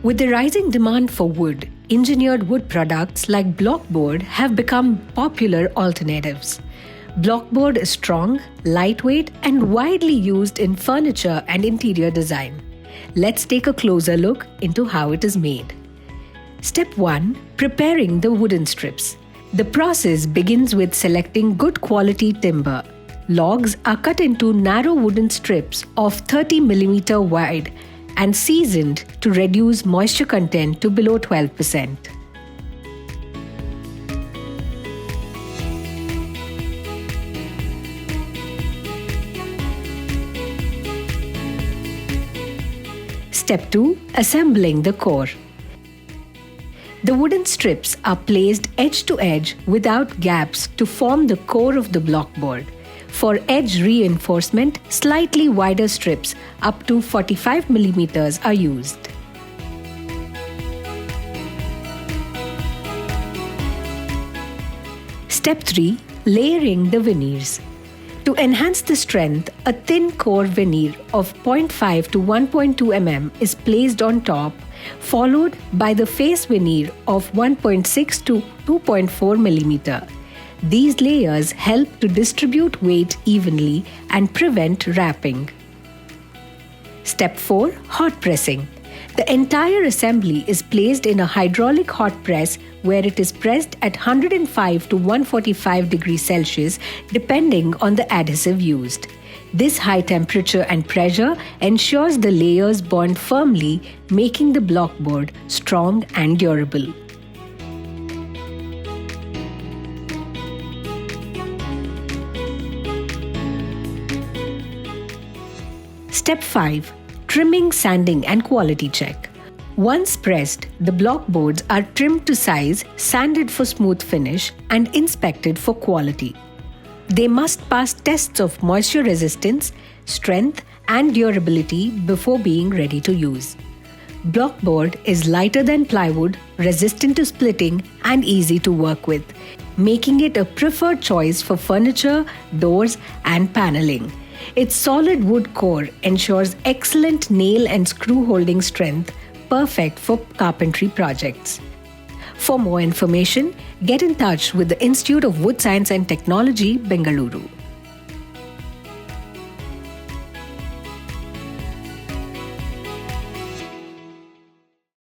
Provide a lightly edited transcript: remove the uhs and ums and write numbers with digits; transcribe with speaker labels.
Speaker 1: With the rising demand for wood, engineered wood products like blockboard have become popular alternatives. Blockboard is strong, lightweight, and widely used in furniture and interior design. Let's take a closer look into how it is made. Step 1. Preparing the wooden strips. The process begins with selecting good quality timber. Logs are cut into narrow wooden strips of 30 mm wide and seasoned to reduce moisture content to below 12%. Step 2. Assembling the core. The wooden strips are placed edge to edge without gaps to form the core of the blockboard. For edge reinforcement, slightly wider strips up to 45 mm are used. Step 3. Layering the veneers. To enhance the strength, a thin core veneer of 0.5 to 1.2 mm is placed on top, followed by the face veneer of 1.6 to 2.4 mm. These layers help to distribute weight evenly and prevent wrapping. Step 4. Hot pressing. The entire assembly is placed in a hydraulic hot press where it is pressed at 105 to 145 degrees Celsius depending on the adhesive used. This high temperature and pressure ensures the layers bond firmly, making the blockboard strong and durable. Step 5. Trimming, sanding and quality check. Once pressed, the blockboards are trimmed to size, sanded for smooth finish and inspected for quality. They must pass tests of moisture resistance, strength and durability before being ready to use. Blockboard is lighter than plywood, resistant to splitting and easy to work with, making it a preferred choice for furniture, doors and paneling. Its solid wood core ensures excellent nail and screw holding strength, perfect for carpentry projects. For more information, get in touch with the Institute of Wood Science and Technology, Bengaluru.